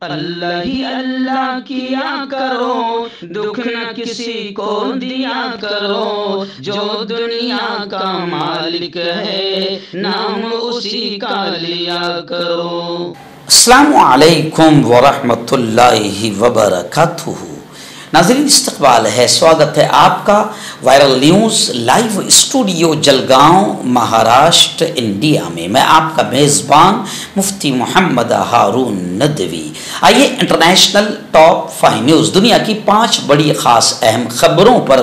اللہ ہی اللہ کیا کرو، دکھ نہ کسی کو دیا کرو، جو دنیا کا مالک ہے نام اسی کا لیا کرو۔ السلام علیکم ورحمۃ اللہ وبرکاتہ۔ ناظرین استقبال ہے، سواگت ہے آپ کا viral news live studio Jalgaon Maharashtra India میں۔ میں آپ کا میزبان مفتی محمد ہارون ندوی۔ آئیے انٹرنیشنل ٹاپ 5 نیوز، دنیا کی 5 بڑی خاص اہم خبروں پر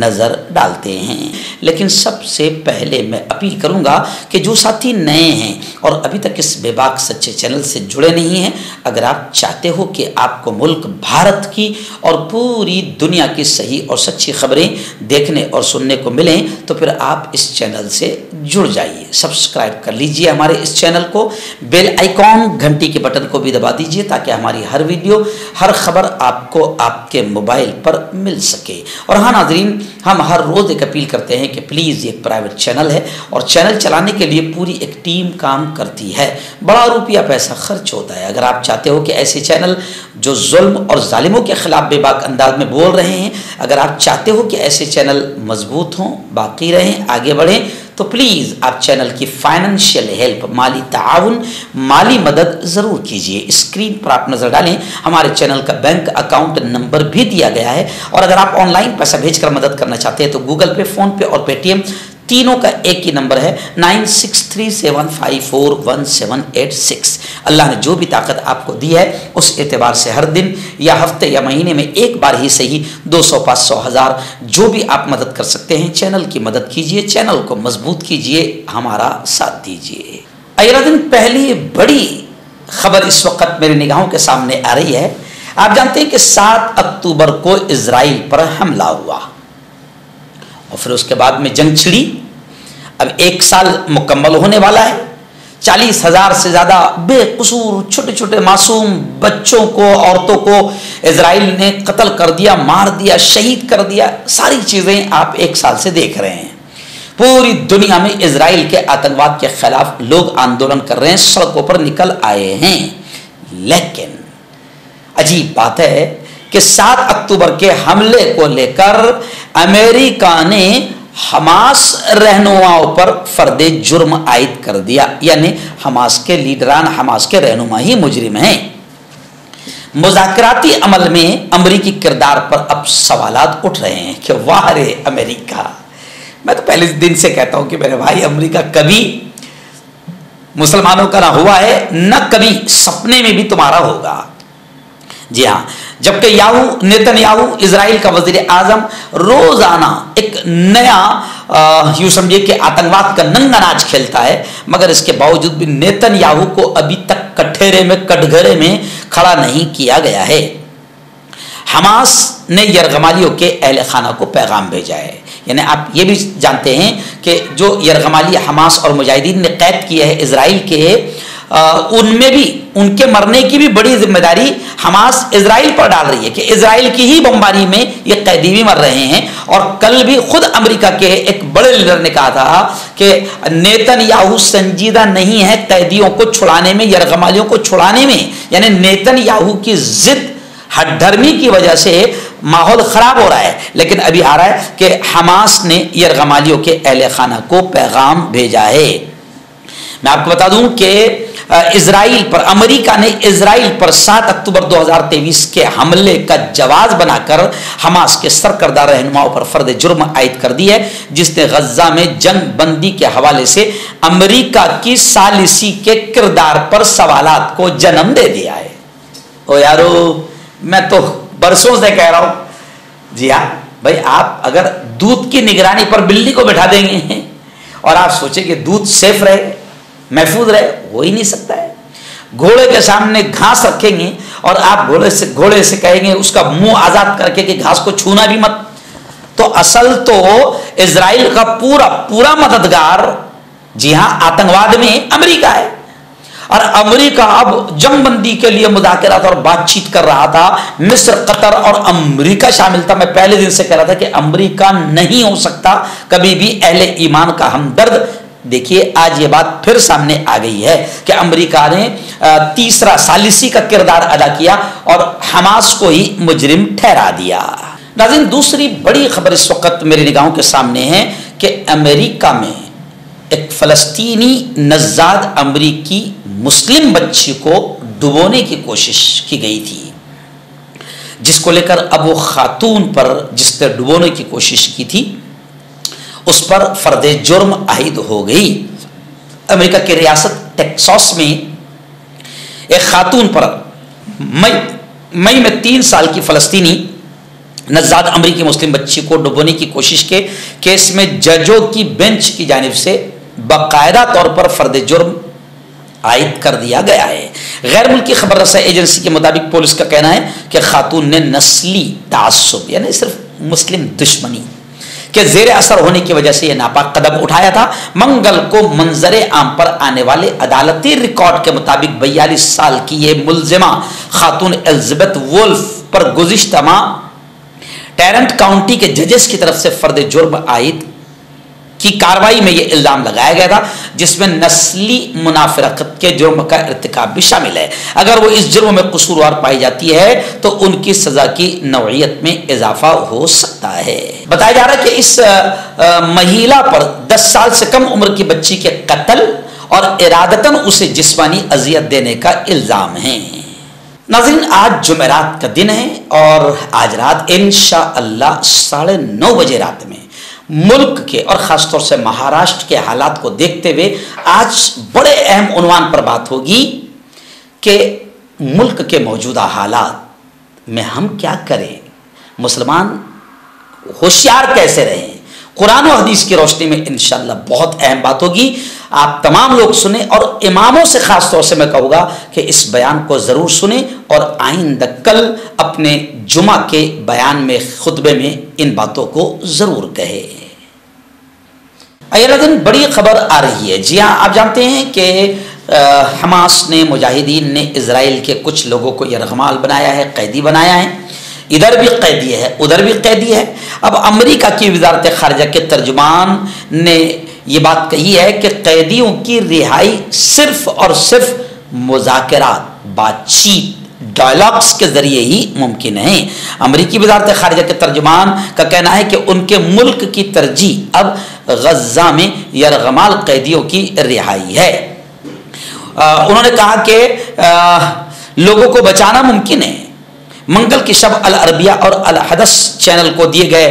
نظر ڈالتے ہیں۔ لیکن سب سے پہلے میں اپیل کروں گا کہ جو ساتھی نئے ہیں اور ابھی تک اس بے باک سچے چینل سے جڑے نہیں ہیں، اگر آپ چاہتے ہو کہ آپ کو ملک بھارت کی اور پوری دنیا کی صحیح اور سچی خبریں دیکھنے اور سننے کو ملیں تو پھر آپ اس چینل سے جڑ جائیے، سبسکرائب کر لیجئے ہمارے اس چینل کو، بیل آئیکن گھنٹی کے بٹن کو بھی دبا دیجئے تاکہ ہماری ہر ویڈیو، ہر خبر آپ کو آپ کے موبائل پر مل سکے۔ اور ہاں ناظرین، ہم ہر روز ایک اپیل کرتے ہیں کہ پلیز یہ ایک پرائیویٹ چینل ہے اور چینل چلانے کے لیے پوری ایک ٹیم کام کرتی ہے، بڑا روپیہ پیسہ خرچ ہوتا ہے۔ اگر آپ چاہتے ہو کہ ایسے چینل جو ظلم اور ظالموں کے خلاف بے باک انداز میں بول رہے ہیں، اگر آپ چاہتے ہو کہ ایسے چینل مضبوط ہوں، باقی رہیں، آگے بڑھیں، تو پلیز آپ چینل کی فائنینشیل ہیلپ، مالی تعاون، مالی مدد ضرور کیجئے۔ اسکرین پر آپ نظر ڈالیں، ہمارے چینل کا بینک اکاؤنٹ نمبر بھی دیا گیا ہے، اور اگر آپ آن لائن پیسہ بھیج کر مدد کرنا چاہتے ہیں تو گوگل پے، فون پے اور پے ٹی ایم تینوں کا ایک ہی نمبر ہے 9637541786۔ اللہ نے جو بھی طاقت آپ کو دی ہے اس اعتبار سے ہر دن یا ہفتے یا مہینے میں ایک بار ہی صحیح 200، 500، 1000 جو بھی آپ مدد کر سکتے ہیں چینل کی مدد کیجئے، چینل کو مضبوط کیجئے، ہمارا ساتھ دیجئے۔ اگلا دن پہلی بڑی خبر اس وقت میری نگاہوں کے سامنے آ رہی ہے۔ آپ جانتے ہیں کہ 7 اکتوبر کو اسرائیل پر حملہ ہوا اور پھر اس کے بعد میں جنگ چھڑی۔ اب 1 سال مکمل ہونے والا ہے۔ 40,000 سے زیادہ بے قصور چھوٹے چھوٹے معصوم بچوں کو، عورتوں کو اسرائیل نے قتل کر دیا، مار دیا، شہید کر دیا۔ ساری چیزیں آپ 1 سال سے دیکھ رہے ہیں۔ پوری دنیا میں اسرائیل کے آتنکواد کے خلاف لوگ آندولن کر رہے ہیں، سڑکوں پر نکل آئے ہیں۔ لیکن عجیب بات ہے کہ 7 اکتوبر کے حملے کو لے کر امریکہ نے حماس رہنماؤں پر فرد جرم عائد کر دیا، یعنی حماس کے لیڈران، حماس کے رہنما ہی مجرم ہیں۔ مذاکراتی عمل میں امریکی کردار پر اب سوالات اٹھ رہے ہیں کہ واہ رے امریکہ۔ میں تو پہلے دن سے کہتا ہوں کہ میرے بھائی، امریکہ کبھی مسلمانوں کا نہ ہوا ہے، نہ کبھی سپنے میں بھی تمہارا ہوگا۔ جی ہاں، جبکہ نیتن یاہو اسرائیل کا وزیر اعظم روزانہ ایک نیا یوں سمجھے کہ آتنکواد کا ننگا ناچ کھیلتا ہے، مگر اس کے باوجود بھی نیتن یاہو کو ابھی تک کٹگھرے میں کھڑا نہیں کیا گیا ہے۔ حماس نے یرغمالیوں کے اہل خانہ کو پیغام بھیجا ہے، یعنی آپ یہ بھی جانتے ہیں کہ جو یرغمالی حماس اور مجاہدین نے قید کیے ہیں اسرائیل کے، ان میں بھی ان کے مرنے کی بھی بڑی ذمہ داری حماس اسرائیل پر ڈال رہی ہے کہ اسرائیل کی ہی بمباری میں یہ قیدی بھی مر رہے ہیں۔ اور کل بھی خود امریکہ کے ایک بڑے لیڈر نے کہا تھا کہ نیتن یاہو سنجیدہ نہیں ہے قیدیوں کو چھڑانے میں، یرغمالیوں کو چھڑانے میں، یعنی نیتن یاہو کی ضد ہٹ دھرمی کی وجہ سے ماحول خراب ہو رہا ہے۔ لیکن ابھی آ رہا ہے کہ حماس نے یرغمالیوں کے اہل خانہ کو پیغام بھیجا ہے۔ میں آپ کو بتا دوں کہ امریکہ نے اسرائیل پر 7 اکتوبر 2023 کے حملے کا جواز بنا کر حماس کے سرکردہ رہنماؤں پر فرد جرم عائد کر دی ہے، جس نے غزہ میں جنگ بندی کے حوالے سے امریکہ کی ثالثی کے کردار پر سوالات کو جنم دے دیا ہے۔ او یارو، میں تو برسوں سے کہہ رہا ہوں، جی ہاں بھائی، آپ اگر دودھ کی نگرانی پر بلی کو بٹھا دیں گے اور آپ سوچیں کہ دودھ سیف رہے، محفوظ رہے، ہو ہی نہیں سکتا ہے۔ گھوڑے کے سامنے گھاس رکھیں گے اور آپ گھوڑے سے کہیں گے اس کا منہ آزاد کر کے کہ گھاس کو چھونا بھی مت، تو اصل تو اسرائیل کا پورا مددگار، جی ہاں، آتنکواد میں امریکہ ہے۔ اور امریکہ اب جنگ بندی کے لیے مذاکرات اور بات چیت کر رہا تھا۔ مصر، قطر اور امریکہ شامل تھا۔ میں پہلے دن سے کہہ رہا تھا کہ امریکہ نہیں ہو سکتا کبھی بھی اہل ایمان کا ہمدرد دیکھیے آج یہ بات پھر سامنے آ گئی ہے کہ امریکہ نے تیسرا ثالثی کا کردار ادا کیا اور حماس کو ہی مجرم ٹھہرا دیا۔ ناظرین، دوسری بڑی خبر اس وقت میری نگاہوں کے سامنے ہے کہ امریکہ میں ایک فلسطینی نژاد امریکی مسلم بچی کو ڈبونے کی کوشش کی گئی تھی، جس کو لے کر اب وہ خاتون پر جس نے ڈبونے کی کوشش کی تھی اس پر فرد جرم عائد ہو گئی۔ امریکہ کی ریاست ٹیکساس میں ایک خاتون پر مئی میں 3 سال کی فلسطینی نژاد امریکی مسلم بچی کو ڈبونے کی کوشش کے کیس میں ججوں کی بینچ کی جانب سے باقاعدہ طور پر فرد جرم عائد کر دیا گیا ہے۔ غیر ملکی خبر رساں ایجنسی کے مطابق پولیس کا کہنا ہے کہ خاتون نے نسلی تعصب یعنی صرف مسلم دشمنی کے زیر اثر ہونے کی وجہ سے یہ ناپاک قدم اٹھایا تھا۔ منگل کو منظر عام پر آنے والے عدالتی ریکارڈ کے مطابق 42 سال کی یہ ملزمہ خاتون الزبتھ وولف پر گزشتہ ماہ ٹیرنٹ کاؤنٹی کے ججز کی طرف سے فرد جرم عائد کی کاروائی میں یہ الزام لگایا گیا تھا، جس میں نسلی منافرت کے جرم کا ارتکاب بھی شامل ہے۔ اگر وہ اس جرم میں قصوروار پائی جاتی ہے تو ان کی سزا کی نوعیت میں اضافہ ہو سکتا ہے۔ بتایا جا رہا ہے کہ اس مہیلا پر 10 سال سے کم عمر کی بچی کے قتل اور ارادتاً اسے جسمانی اذیت دینے کا الزام ہے۔ ناظرین، آج جمعرات کا دن ہے اور آج رات انشاءاللہ 9:30 بجے رات میں ملک کے اور خاص طور سے مہاراشٹر کے حالات کو دیکھتے ہوئے آج بڑے اہم عنوان پر بات ہوگی کہ ملک کے موجودہ حالات میں ہم کیا کریں، مسلمان ہوشیار کیسے رہیں۔ قرآن و حدیث کی روشنی میں انشاءاللہ بہت اہم بات ہوگی، آپ تمام لوگ سنیں اور اماموں سے خاص طور سے میں کہوں گا کہ اس بیان کو ضرور سنیں اور آئندہ کل اپنے جمعہ کے بیان میں خطبے میں ان باتوں کو ضرور کہے۔ اگلا دن بڑی خبر آ رہی ہے۔ جی ہاں، آپ جانتے ہیں کہ حماس نے، مجاہدین نے اسرائیل کے کچھ لوگوں کو یرغمال بنایا ہے، قیدی بنایا ہے، ادھر بھی قیدی ہے ادھر بھی قیدی ہے۔ اب امریکہ کی وزارت خارجہ کے ترجمان نے یہ بات کہی ہے کہ قیدیوں کی رہائی صرف اور صرف مذاکرات، بات چیت، ڈائلاگز کے ذریعے ہی ممکن ہے۔ امریکی وزارت خارجہ کے ترجمان کا کہنا ہے کہ ان کے ملک کی ترجیح اب غزہ میں یرغمال قیدیوں کی رہائی ہے۔ انہوں نے کہا کہ لوگوں کو بچانا ممکن ہے۔ منگل کی شب العربیہ اور الحدث چینل کو دیے گئے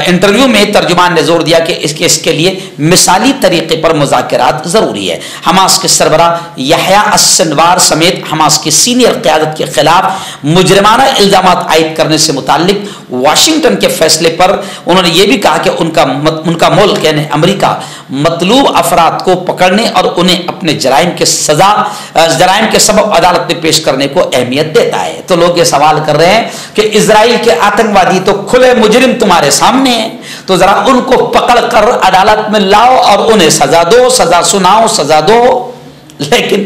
انٹرویو میں ترجمان نے زور دیا کہ اس کے لیے مثالی طریقے پر مذاکرات ضروری ہے۔ حماس کے سربراہ یحییٰ السنوار سمیت حماس کی سینئر قیادت کے خلاف مجرمانہ الزامات عائد کرنے سے متعلق واشنگٹن کے فیصلے پر انہوں نے یہ بھی کہا کہ ان کا ملک یعنی امریکہ مطلوب افراد کو پکڑنے اور انہیں اپنے جرائم کے سبب عدالت میں پیش کرنے کو اہمیت دیتا ہے۔ تو لوگ یہ سوال کر رہے ہیں کہ اسرائیل کے آتنکوادی تو کھلے مجرم تمہارے سامنے ہیں، تو ذرا ان کو پکڑ کر عدالت میں لاؤ اور انہیں سزا دو، سزا سناؤ، سزا دو۔ لیکن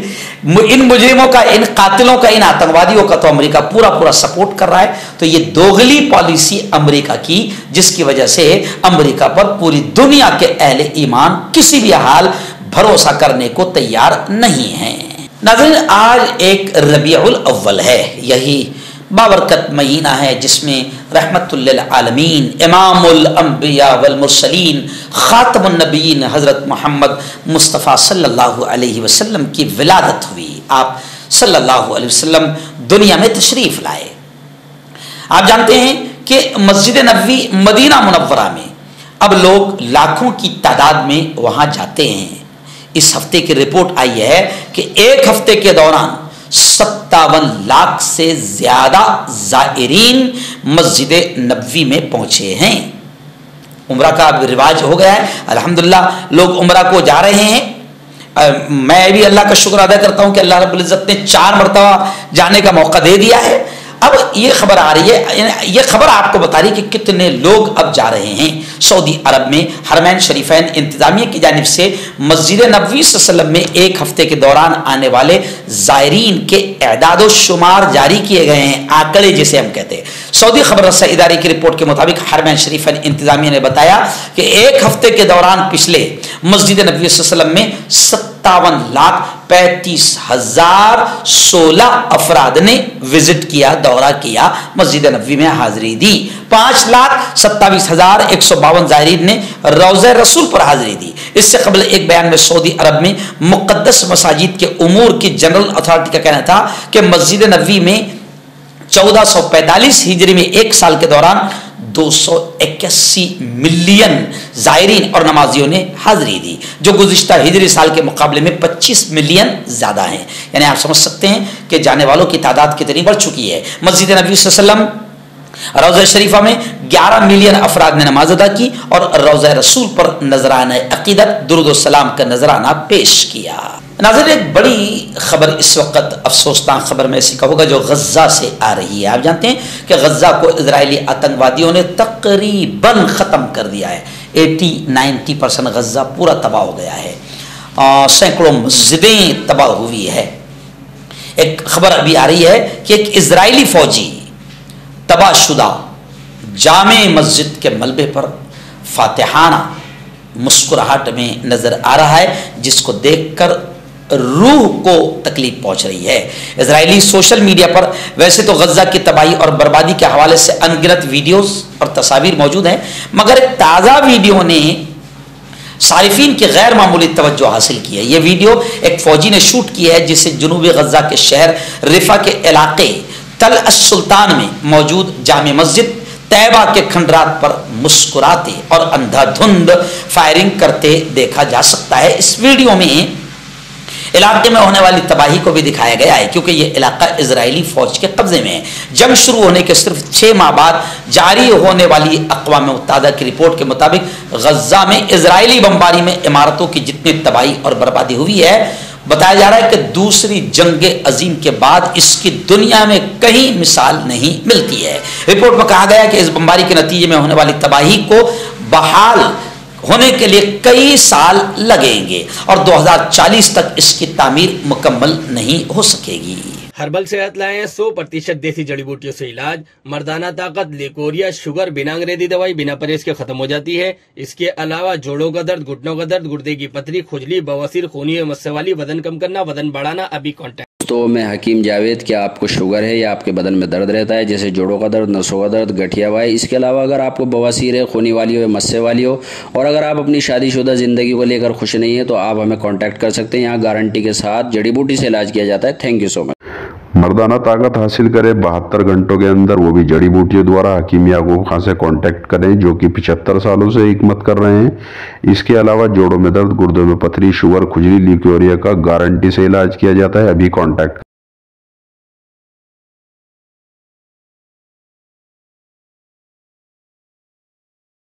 ان مجرموں کا، ان قاتلوں کا، ان آتنکوادیوں کا تو امریکہ پورا سپورٹ کر رہا ہے۔ تو یہ دوغلی پالیسی امریکہ کی، جس کی وجہ سے امریکہ پر پوری دنیا کے اہل ایمان کسی بھی حال بھروسہ کرنے کو تیار نہیں ہیں۔ ناظرین، آج ایک ربیع الاول ہے، یہی بابرکت مہینہ ہے جس میں رحمت للعالمین امام الانبیاء والمرسلین خاتم النبیین حضرت محمد مصطفیٰ صلی اللہ علیہ وسلم کی ولادت ہوئی۔ آپ صلی اللہ علیہ وسلم دنیا میں تشریف لائے۔ آپ جانتے ہیں کہ مسجد نبوی مدینہ منورہ میں اب لوگ لاکھوں کی تعداد میں وہاں جاتے ہیں۔ اس ہفتے کی رپورٹ آئی ہے کہ ایک ہفتے کے دوران 57 لاکھ سے زیادہ زائرین مسجد نبوی میں پہنچے ہیں۔ عمرہ کا رواج ہو گیا ہے، الحمدللہ لوگ عمرہ کو جا رہے ہیں۔ میں بھی اللہ کا شکر ادا کرتا ہوں کہ اللہ رب العزت نے 4 مرتبہ جانے کا موقع دے دیا ہے اب یہ خبر آ رہی ہے، یہ خبر آپ کو بتا رہی ہے کہ کتنے لوگ اب جا رہے ہیں سعودی عرب میں۔ حرمین شریفین انتظامیہ کی جانب سے مسجد نبوی صلی اللہ علیہ وسلم میں ایک ہفتے کے دوران آنے والے زائرین کے اعداد و شمار جاری کیے گئے ہیں، آنکڑے جسے ہم کہتے ہیں۔ سعودی خبر رساں ادارے کی رپورٹ کے مطابق حرمین شریفین انتظامیہ نے بتایا کہ ایک ہفتے کے دوران پچھلے مسجد نبوی صلی اللہ علیہ وسلم میں 57,35,016 افراد نے وزٹ کیا، دورہ کیا، مسجد نبوی میں حاضری دی۔ 5,27,152 زائرین نے روضہ رسول پر حاضری دی۔ اس سے قبل ایک بیان میں سعودی عرب میں مقدس مساجد کے امور کی جنرل اتھارٹی کا کہنا تھا کہ مسجد نبوی میں 1445 ہجری میں ایک سال کے دوران 281 ملین زائرین اور نمازیوں نے حاضری دی، جو گزشتہ ہجری سال کے مقابلے میں 25 ملین زیادہ ہیں۔ یعنی آپ سمجھ سکتے ہیں کہ جانے والوں کی تعداد کتنی بڑھ چکی ہے۔ مسجد نبوی صلی اللہ علیہ وسلم روضہ شریفہ میں 11 ملین افراد نے نماز ادا کی اور روضہ رسول پر نذرانہ عقیدت درود و سلام کا نذرانہ پیش کیا۔ ناظرین، ایک بڑی خبر اس وقت، افسوسناک خبر میں ایسی کہوں گا، جو غزہ سے آ رہی ہے۔ آپ جانتے ہیں کہ غزہ کو اسرائیلی آتنکوادیوں نے تقریباً ختم کر دیا ہے۔ 80-90% غزہ پورا تباہ ہو گیا ہے، سینکڑوں مسجدیں تباہ ہوئی ہے۔ ایک خبر ابھی آ رہی ہے کہ ایک اسرائیلی فوجی تباہ شدہ جامع مسجد کے ملبے پر فاتحانہ مسکراہٹ میں نظر آ رہا ہے، جس کو دیکھ کر روح کو تکلیف پہنچ رہی ہے۔ اسرائیلی سوشل میڈیا پر ویسے تو غزہ کی تباہی اور بربادی کے حوالے سے ان گنت ویڈیوز اور تصاویر موجود ہیں، مگر ایک تازہ ویڈیو نے صارفین کی غیر معمولی توجہ حاصل کی ہے۔ یہ ویڈیو ایک فوجی نے شوٹ کی ہے، جسے جنوبی غزہ کے شہر رفح کے علاقے تل السلطان میں موجود جامع مسجد طیبہ کے کھنڈرات پر مسکراتے اور اندھا دھند فائرنگ کرتے دیکھا جا سکتا ہے۔ اس ویڈیو میں علاقے میں ہونے والی تباہی کو بھی دکھایا گیا ہے، کیونکہ یہ علاقہ اسرائیلی فوج کے قبضے میں ہے۔ جنگ شروع ہونے کے صرف 6 ماہ بعد جاری ہونے والی اقوام متحدہ کی رپورٹ کے مطابق غزہ میں اسرائیلی بمباری میں عمارتوں کی جتنی تباہی اور بربادی ہوئی ہے، بتایا جا رہا ہے کہ دوسری جنگ عظیم کے بعد اس کی دنیا میں کہیں مثال نہیں ملتی ہے۔ رپورٹ میں کہا گیا کہ اس بمباری کے نتیجے میں ہونے والی تباہی کو بحال ہونے کے لیے کئی سال لگیں گے اور 2040 تک اس کی تعمیر مکمل نہیں ہو سکے گی۔ ہربل صحت لائیں 100% دیسی جڑی بوٹیوں سے علاج، مردانہ طاقت، لیکوریا، شوگر بنا انگریزی دوائی بنا پرہیز کے ختم ہو جاتی ہے۔ اس کے علاوہ جوڑوں کا درد، گھٹنوں کا درد، گردے کی پتھری، کھجلی، بواسیر، خونی مسے والی، وزن کم کرنا، وزن بڑھانا، ابھی کانٹیکٹ۔ تو میں حکیم جاوید، کیا آپ کو شوگر ہے یا آپ کے بدن میں درد رہتا ہے، جیسے جوڑوں کا درد، نسوں کا درد، گٹھیا ہوا ہے؟ اس کے علاوہ اگر آپ کو بواسیر ہے، خونی والی ہو، مسے والی ہو، اور اگر آپ اپنی شادی شدہ زندگی کو لے کر خوش نہیں ہیں، تو آپ ہمیں کانٹیکٹ کر سکتے ہیں۔ یہاں گارنٹی کے ساتھ جڑی بوٹی سے علاج کیا جاتا ہے۔ تھینک یو سو مچ۔ مردانہ طاقت حاصل کرے 72 گھنٹوں کے اندر، وہ بھی جڑی بوٹیوں دوارا۔ حکیم یعقوب خان سے کانٹیکٹ کریں، جو کہ 75 سالوں سے حکمت کر رہے ہیں۔ اس کے علاوہ جوڑوں میں درد، گردوں میں پتھری، شوگر، کھجلی، لیکوریا کا گارنٹی سے علاج کیا جاتا ہے۔ ابھی کانٹیکٹ